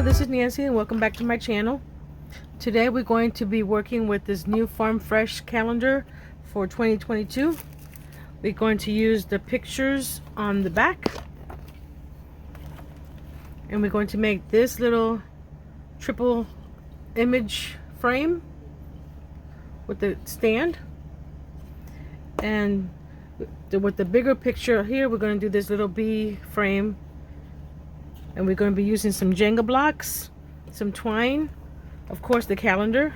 this is Nancy and welcome back to my channel. Today we're going to be working with this new Farm Fresh calendar for 2022. We're going to use the pictures on the back and we're going to make this little triple image frame with the stand, and with the bigger picture here we're going to do this little bee frame, and we're going to be using some Jenga blocks, some twine, of course the calendar,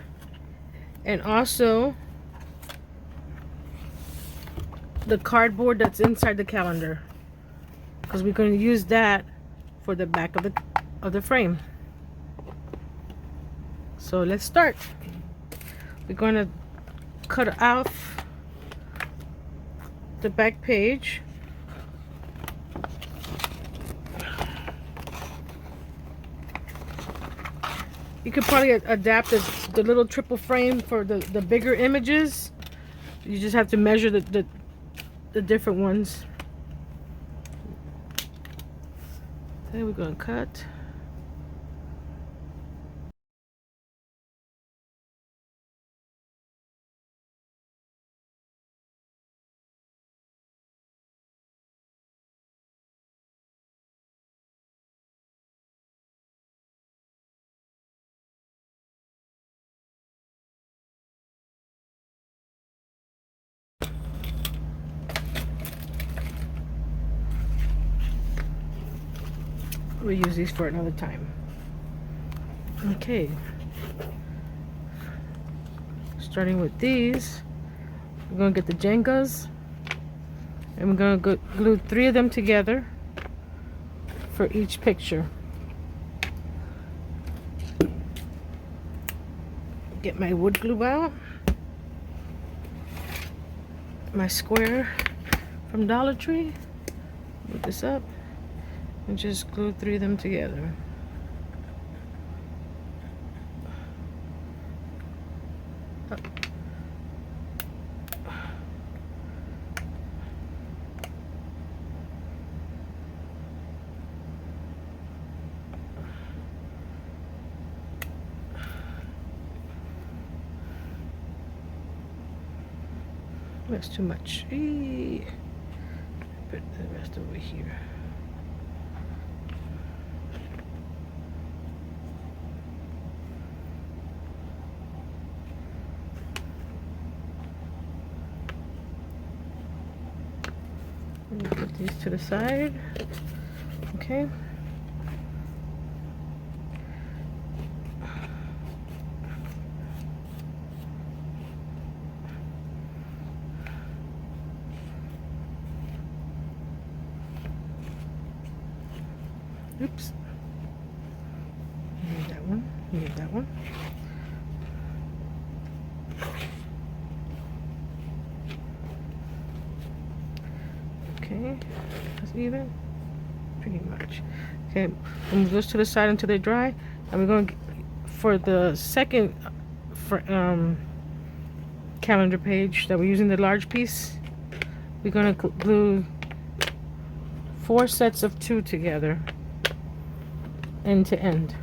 and also the cardboard that's inside the calendar, because we're going to use that for the back of the frame. So let's start. We're going to cut off the back page. You could probably adapt the little triple frame for the bigger images. You just have to measure the different ones. Then we're going to cut. We'll use these for another time. Okay. Starting with these, we're going to get the Jengas, and we're going to glue 3 of them together for each picture. Get my wood glue out, my square from Dollar Tree, put this up, and just glue 3 of them together. Up. That's too much. Put the rest over here. Put these to the side. Okay. Oops. Need that one. Need that one. Okay, that's even, pretty much. Okay, we'll move those to the side until they dry, and we're going to, for the second calendar page that we're using the large piece, we're going to glue 4 sets of 2 together, end to end,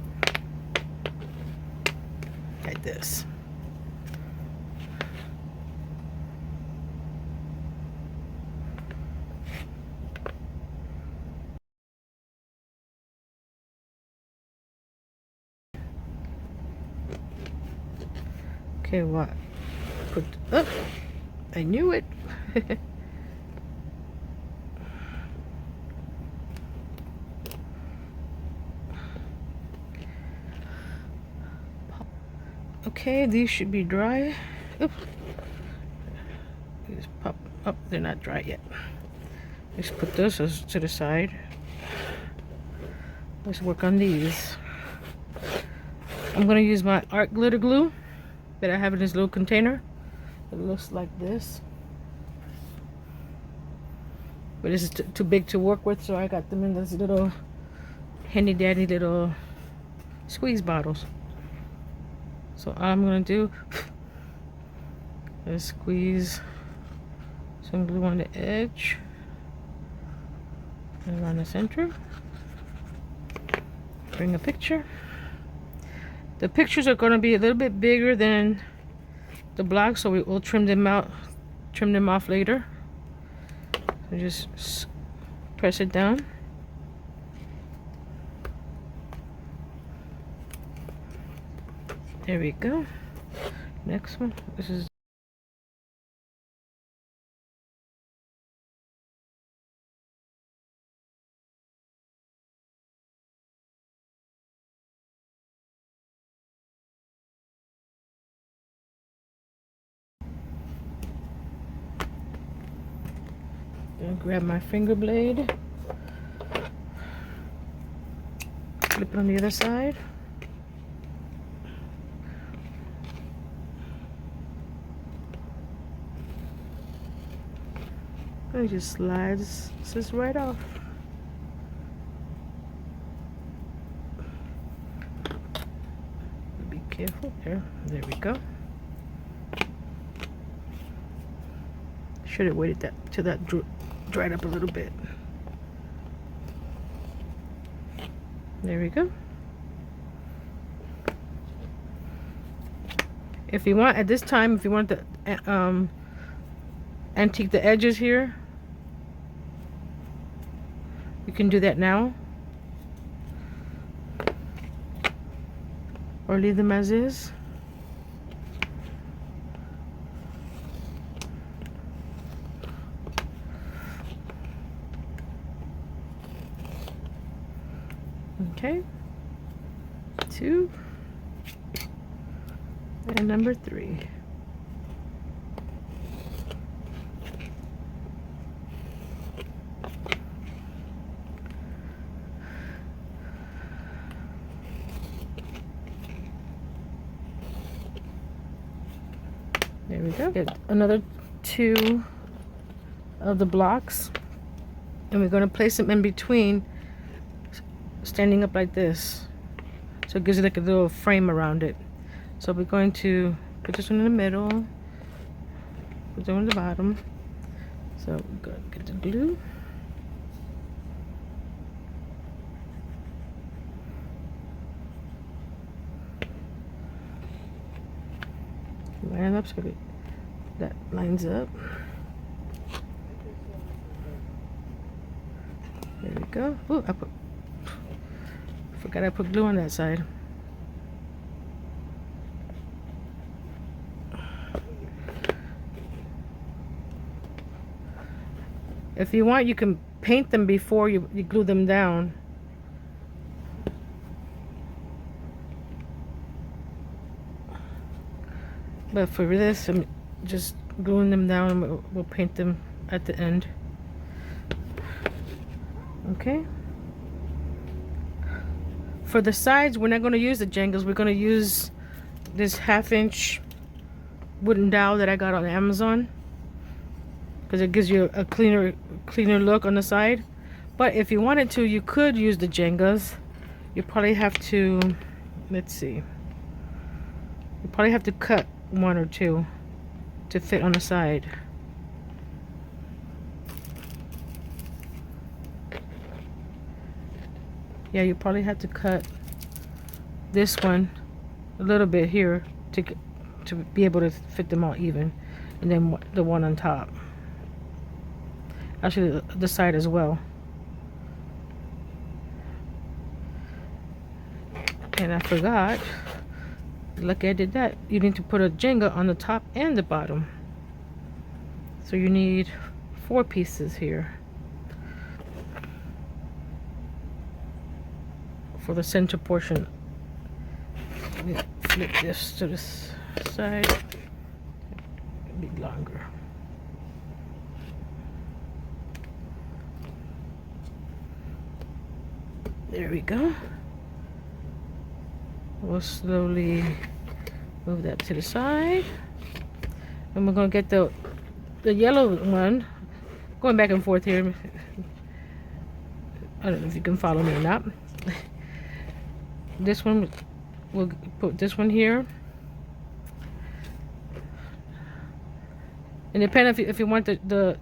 like this. Okay, what? Put up. I knew it. Okay, these should be dry. Oops. Just pop up. They're not dry yet. Just put those to the side. Let's work on these. I'm gonna use my art glitter glue that I have in this little container. It looks like this, but this is too big to work with, so I got them in this little handy dandy little squeeze bottles. So all I'm gonna do is squeeze some glue on the edge and around the center. Bring a picture. The pictures are going to be a little bit bigger than the blocks, so we'll trim them off later. So just press it down. There we go. Next one. This is gonna grab my finger blade. Flip it on the other side. And it just slides this right off. Be careful there. There we go. Should have waited till that dried up a little bit. There we go. If you want, at this time, if you want to antique the edges here, you can do that now, or leave them as is. Okay, 2 and number 3. There we go. Get another 2 of the blocks, and we're going to place them in between, standing up like this, so it gives it like a little frame around it. So we're going to put this one in the middle, put that one on the bottom. So we're going to get the glue. Line up so that lines up. There we go. Oh, forgot I put glue on that side. If you want, you can paint them before you glue them down. But for this, I'm just gluing them down, and we'll paint them at the end. Okay. For the sides, we're not going to use the jangles. We're going to use this 1/2" wooden dowel that I got on Amazon, because it gives you a cleaner look on the side. But if you wanted to, you could use the jangles. You probably have to, let's see, you probably have to cut 1 or 2 to fit on the side. Yeah, you probably have to cut this one a little bit here to be able to fit them all even, and then the one on top. Actually, the side as well. And I forgot, lucky I did that, you need to put a Jenga on the top and the bottom. So you need 4 pieces here for the center portion. Let me flip this to this side. A bit longer. There we go. We'll slowly move that to the side, and we're gonna get the yellow one. Going back and forth here. I don't know if you can follow me or not. This one, we'll put this one here. And depending if you want the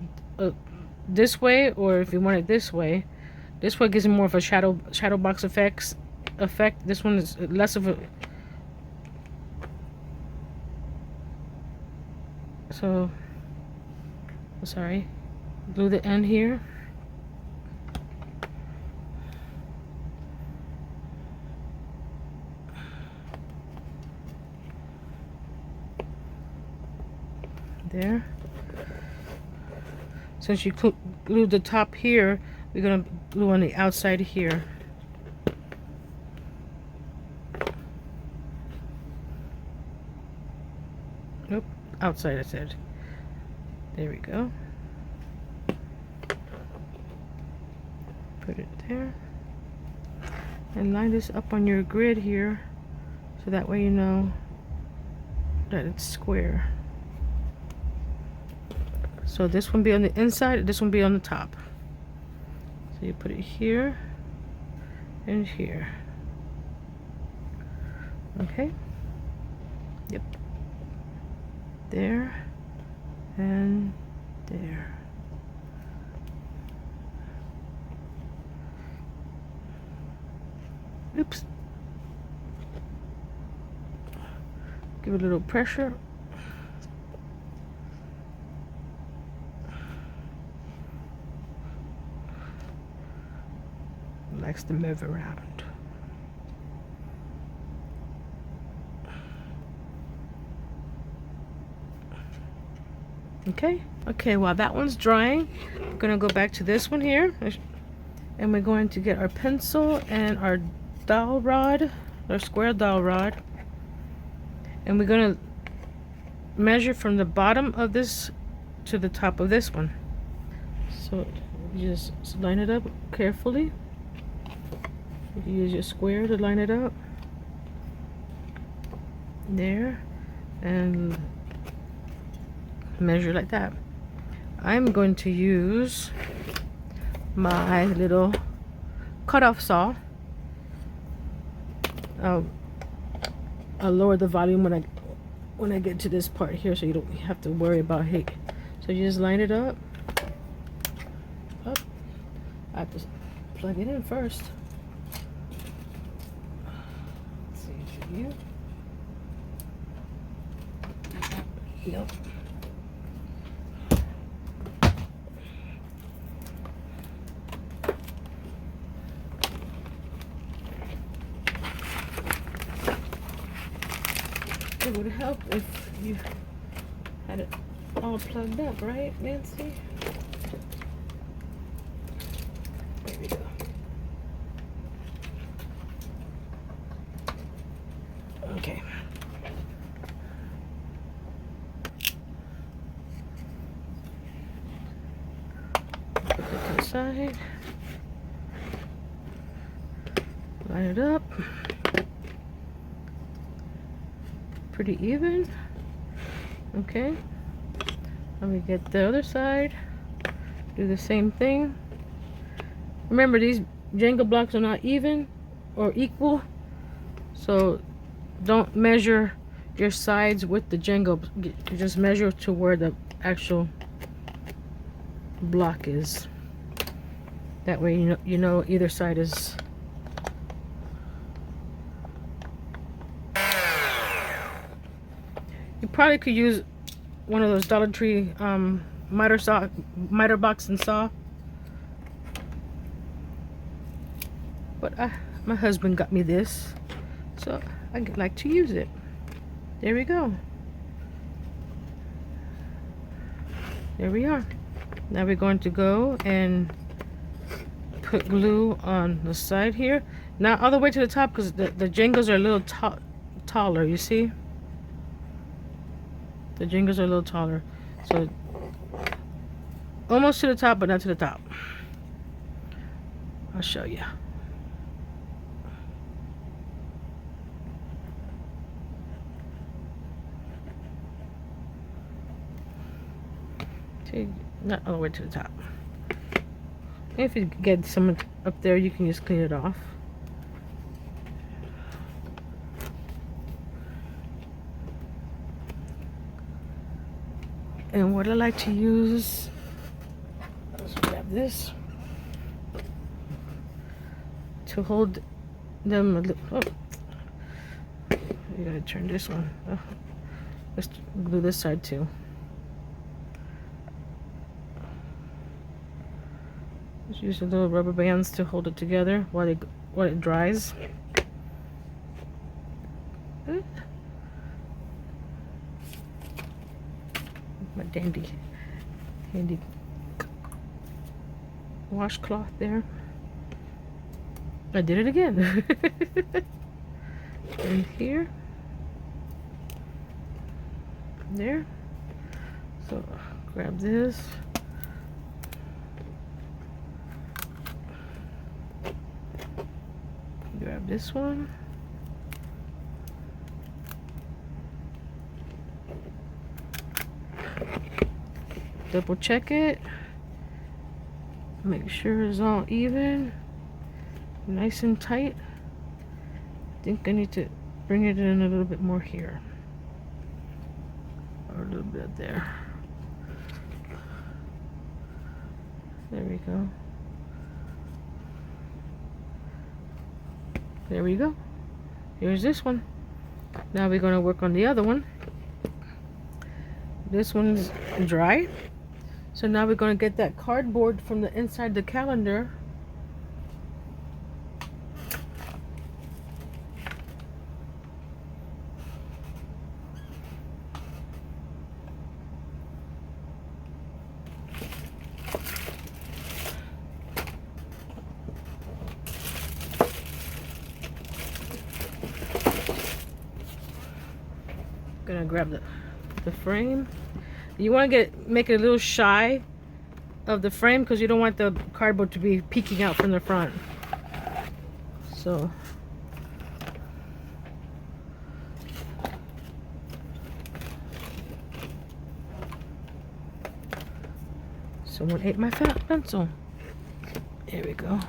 this way, or if you want it this way. This one gives more of a shadow box effect. This one is less of So, sorry, glue the end here. There. Since you glued the top here, we're gonna glue on the outside here. Nope, outside I said. There we go. Put it there. And line this up on your grid here, so that way you know that it's square. So this one be on the inside, this one be on the top. So you put it here and here. Okay. Yep. There and there. Oops. Give it a little pressure. Likes to move around. Okay, while that one's drying, we're gonna go back to this one here, and we're going to get our pencil and our dowel rod, our square dowel rod, and we're gonna measure from the bottom of this to the top of this one. So you just line it up carefully. You use your square to line it up there and measure like that. I'm going to use my little cutoff saw. I'll lower the volume when I get to this part here, so you don't have to worry about heat. So you just line it up. I have to plug it in first. You. Nope. It would help if you had it all plugged up, right, Nancy? There we go. Okay. Put it to the side. Line it up. Pretty even. Okay. Let me get the other side. Do the same thing. Remember, these Jenga blocks are not even or equal, so don't measure your sides with the Jenga. You just measure to where the actual block is. That way you know either side is. You probably could use one of those Dollar Tree miter box and saw, but my husband got me this, so I like to use it. There we go. There we are. Now we're going to go and put glue on the side here. Not all the way to the top, because the Jengas are a little taller, you see? The Jengas are a little taller. So almost to the top, but not to the top. I'll show you. See, not all the way to the top. If you get some up there, you can just clean it off. And what I like to use, let's grab this to hold them a little. Oh, you gotta turn this one. Oh, let's glue this side too. use the little rubber bands to hold it together while it dries. My handy washcloth there. I did it again. And here, there. So grab this. Grab this one. Double check it. Make sure it's all even. Nice and tight. I think I need to bring it in a little bit more here. Or a little bit there. There we go. There we go. Here's this one. Now we're going to work on the other one. This one's dry. So now we're going to get that cardboard from the inside the calendar. Gonna grab the frame. You want to make it a little shy of the frame because you don't want the cardboard to be peeking out from the front. So someone ate my fat pencil. There we go.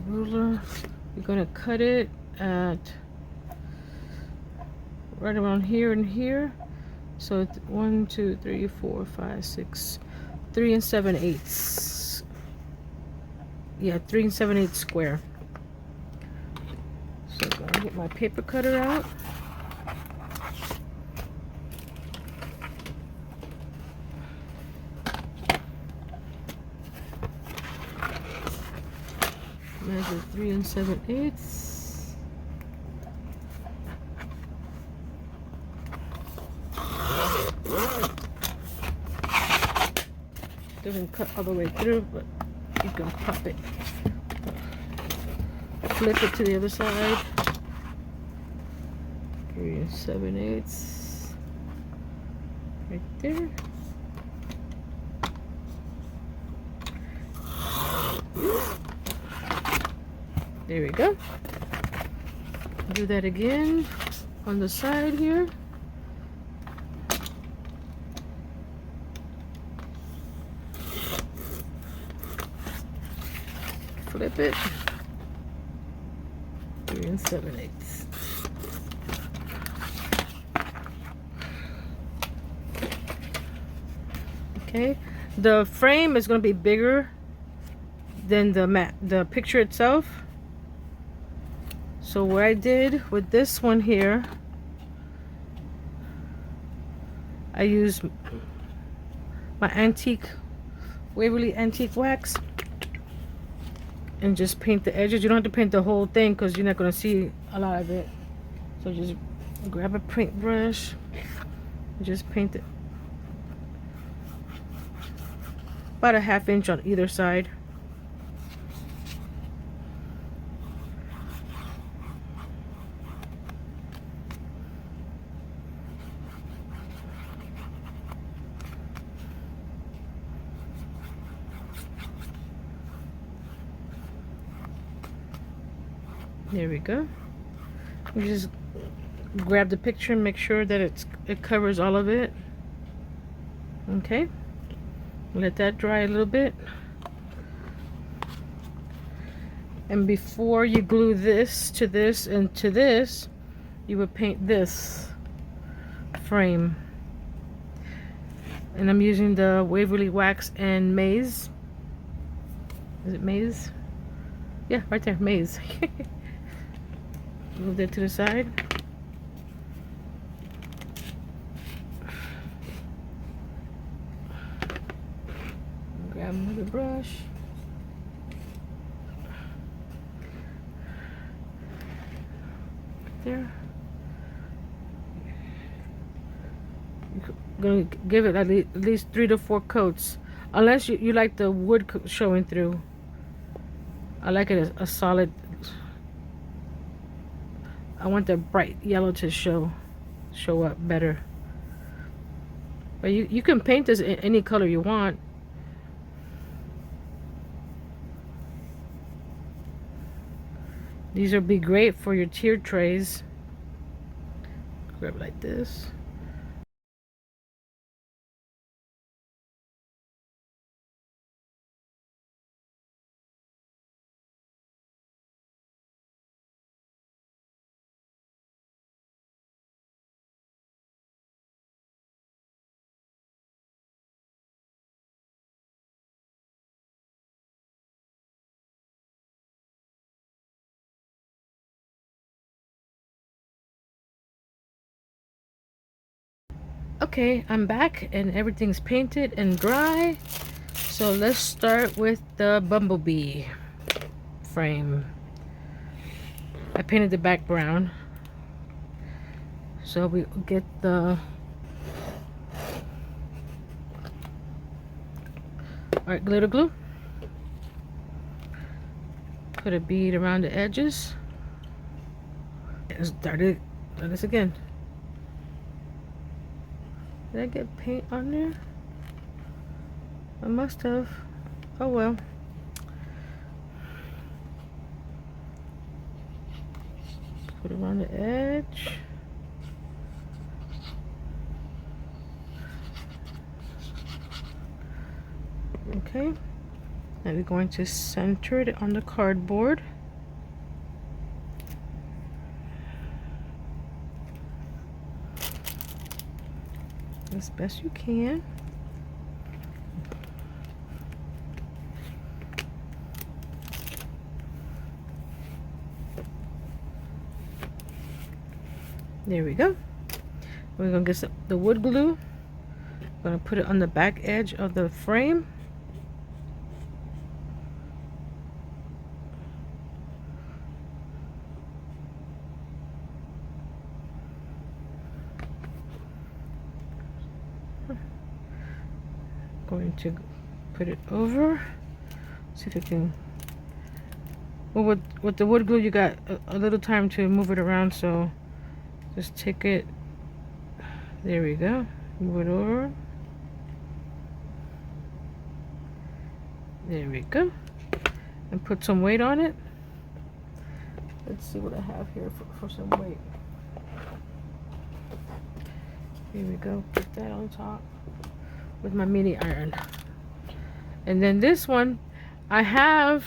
Ruler. You're going to cut it at right around here and here. So it's 1, 2, 3, 4, 5, 6, 3 7/8. Yeah, 3 7/8 square. So I'm going to get my paper cutter out. Measure 3 7/8. Doesn't cut all the way through, but you can pop it. Flip it to the other side. 3 7/8. Right there. There we go. Do that again on the side here. Flip it. 3 7/8. Okay. The frame is going to be bigger than the picture itself. So what I did with this one here, I used my Waverly antique wax and just paint the edges. You don't have to paint the whole thing because you're not going to see a lot of it. So just grab a paintbrush and just paint it about a 1/2 inch on either side. There we go. You just grab the picture and make sure that it covers all of it. Okay. Let that dry a little bit. And before you glue this to this and to this, you would paint this frame. And I'm using the Waverly Wax and Maize. Is it Maize? Yeah, right there, maze. Move that to the side. Grab another brush. There. I'm gonna give it at least 3 to 4 coats, unless you like the wood showing through. I like it as a solid. I want the bright yellow to show up better. But you can paint this in any color you want. These would be great for your tier trays. Grab it like this. Okay, I'm back and everything's painted and dry. So let's start with the bumblebee frame. I painted the back brown. So we get the art glitter glue. Put a bead around the edges. And start this again. Did I get paint on there? I must have. Oh well. Put it around the edge. Okay. Now we're going to center it on the cardboard. As best you can. There we go. We're gonna get the wood glue. We're gonna put it on the back edge of the frame. Going to put it over. See if it can. Well, with the wood glue, you got a little time to move it around, so just take it. There we go. Move it over. There we go. And put some weight on it. Let's see what I have here for some weight. Here we go. Put that on top with my mini iron. And then this one, I have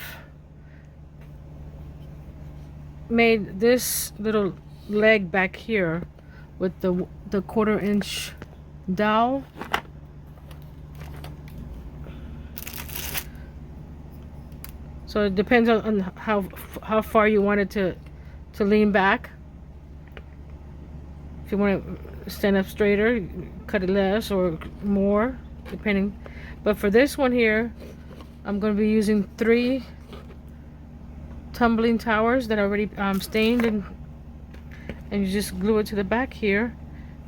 made this little leg back here with the 1/4 inch dowel. So it depends on how far you want it to lean back. If you want to stand up straighter, cut it less or more, depending. But for this one here, I'm going to be using 3 tumbling towers that are already stained, and you just glue it to the back here,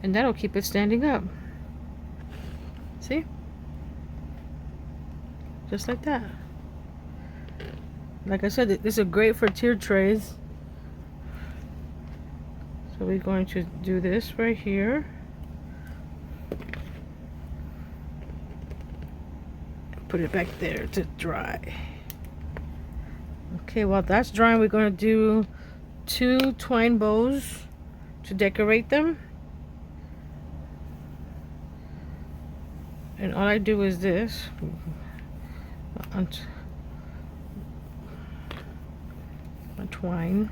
and that'll keep it standing up. See? Just like that. Like I said, this is great for tier trays. So we're going to do this right here. Put it back there to dry. Okay, while that's drying, we're going to do 2 twine bows to decorate them. And all I do is this. A twine.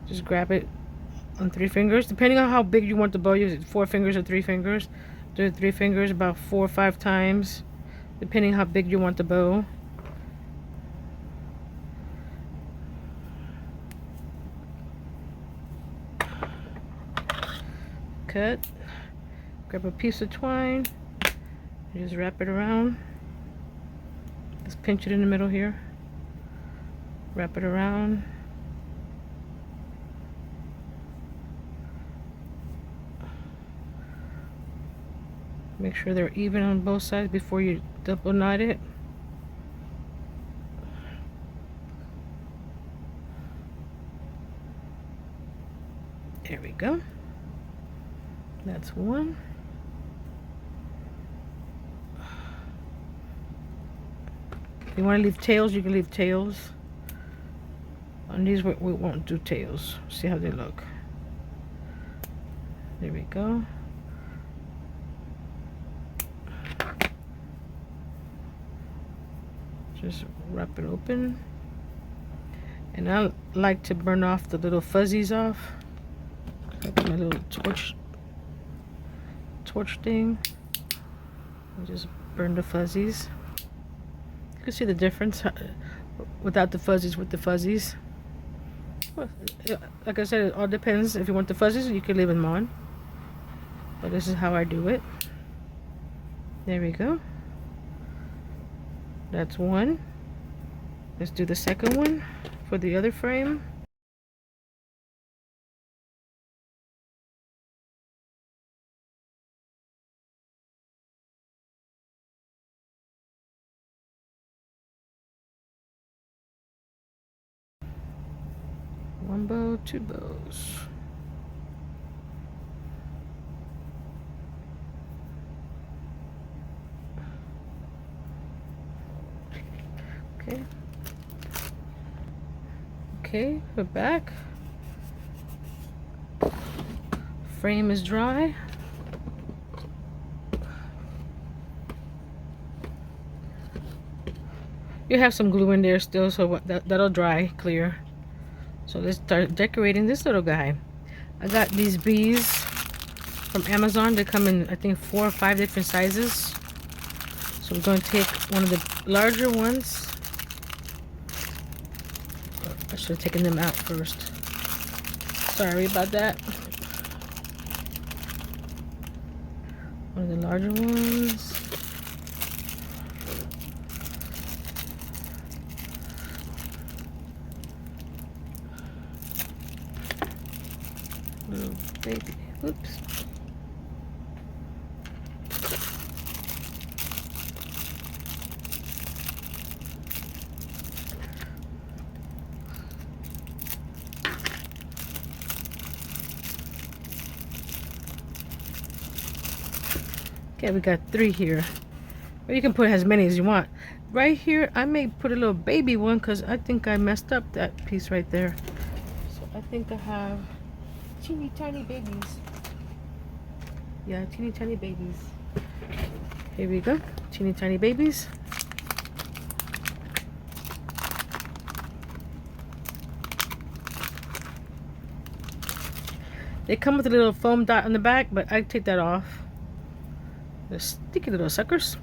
Just grab it on 3 fingers, depending on how big you want the bow. Use it 4 fingers or 3 fingers. Do it 3 fingers about 4 or 5 times, depending how big you want the bow. cut. Grab a piece of twine and just wrap it around. Just pinch it in the middle here. Wrap it around. Make sure they're even on both sides before you double knot it. There we go. That's one. If you want to leave tails, you can leave tails. On these, we won't do tails. See how they look. There we go. Just wrap it open. And I like to burn off the little fuzzies off. Like my little torch thing. And just burn the fuzzies. You can see the difference without the fuzzies, with the fuzzies. Well, like I said, it all depends. If you want the fuzzies, you can leave them on. But this is how I do it. There we go. That's one. Let's do the second one for the other frame. One bow, two bows. Okay. Okay, we're back. Frame is dry. You have some glue in there still, so that'll dry clear. So let's start decorating this little guy. I got these bees from Amazon. They come in, I think, 4 or 5 different sizes. So we're going to take one of the larger ones. I should have taken them out first. Sorry about that. One of the larger ones. Little baby. Oops. Okay, we got 3 here. Or you can put as many as you want. Right here, I may put a little baby one because I think I messed up that piece right there. So I think I have teeny tiny babies. Yeah, teeny tiny babies. Here we go. Teeny tiny babies. They come with a little foam dot on the back, but I take that off. The sticky little suckers.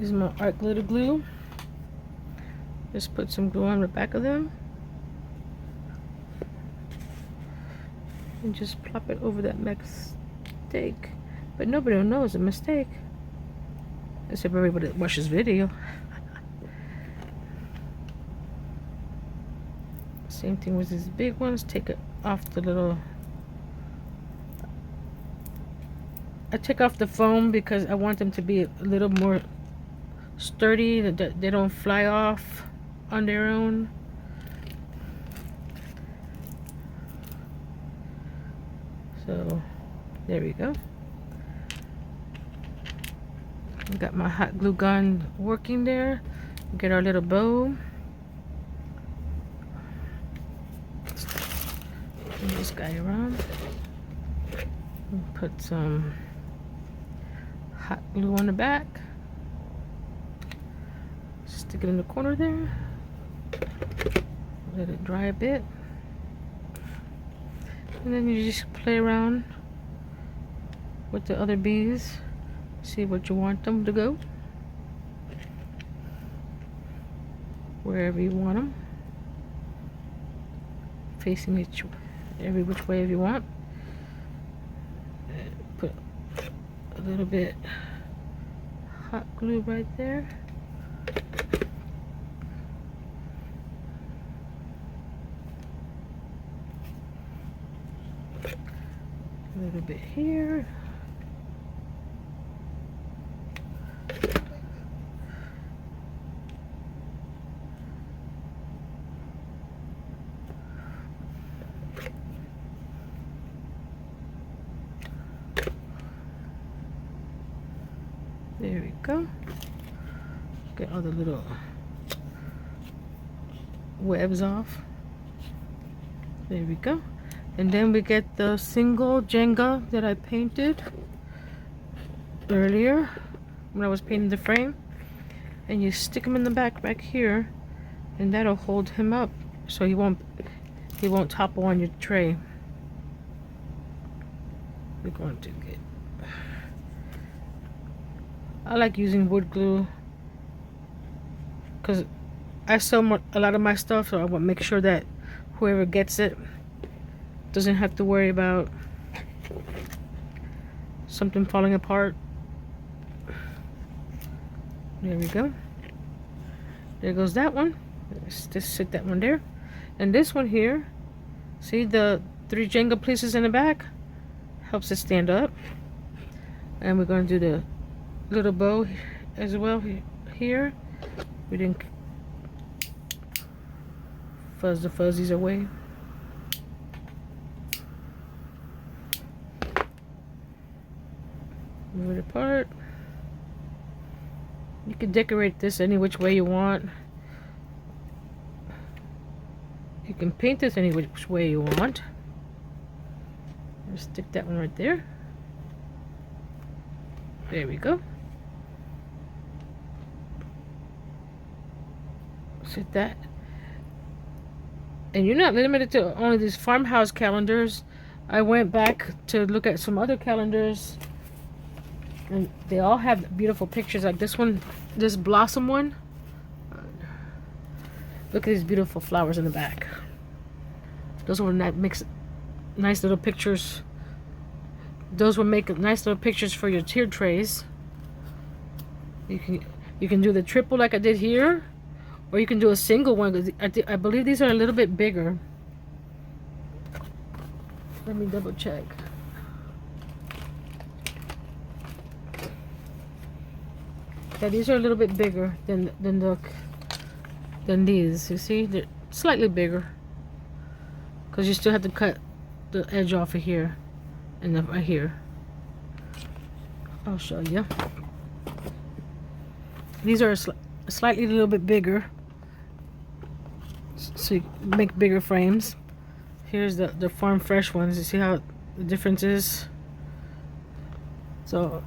Use my art glitter glue. Just put some glue on the back of them. And just plop it over that mistake. But nobody will know it's a mistake. Except everybody that watches video. Same thing with these big ones. Take it off the little... I take off the foam because I want them to be a little more sturdy, that they don't fly off on their own. So there we go. I got my hot glue gun working there. Get our little bow. Turn this guy around. And put some hot glue on the back. Stick it in the corner there. Let it dry a bit. And then you just play around with the other bees. See what you want them to go. wherever you want them, facing every which way if you want. Put a little bit hot glue right there. A little bit here. There we go. Get all the little webs off. There we go. And then we get the single Jenga that I painted earlier when I was painting the frame. And you stick him in the back here, and that'll hold him up so he won't topple on your tray. We're going to get, I like using wood glue because I sell a lot of my stuff, so I want to make sure that whoever gets it doesn't have to worry about something falling apart. There we go. There goes that one. Let's just sit that one there. And this one here, see the 3 Jenga pieces in the back? Helps it stand up. And we're going to do the little bow as well here. We didn't fuzz the fuzzies away. Move it apart. You can decorate this any which way you want. You can paint this any which way you want. Just stick that one right there. There we go. Sit that. And you're not limited to only these farmhouse calendars. I went back to look at some other calendars, and they all have beautiful pictures like this one, this blossom one. Look at these beautiful flowers in the back. Those will make nice little pictures. Those will make nice little pictures for your tier trays. You can do the triple like I did here, or you can do a single one. I believe these are a little bit bigger. Let me double check. Yeah, these are a little bit bigger than these. You see, they're slightly bigger because you still have to cut the edge off of here and then right here. I'll show you. These are slightly a little bit bigger, so you make bigger frames. Here's the farm fresh ones. You see how the difference is? So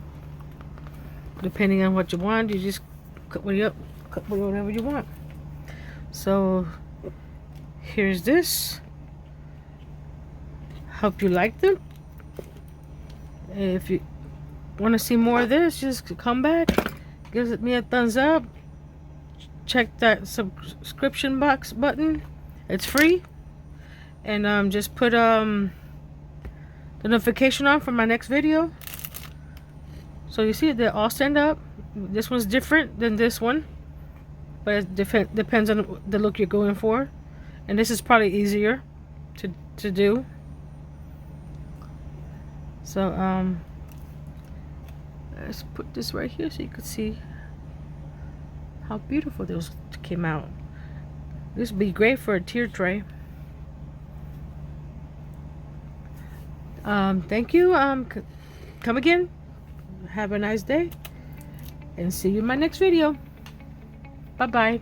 depending on what you want, you just cut whatever you want. So here's this. Hope you liked it. If you want to see more of this, just come back, give me a thumbs up, check that subscription box button, it's free, and just put the notification on for my next video. So you see they all stand up. This one's different than this one, but it depends on the look you're going for, and this is probably easier to do. So let's put this right here so you can see how beautiful those came out. This would be great for a tier tray. Thank you. Come again. Have a nice day, and see you in my next video. Bye bye.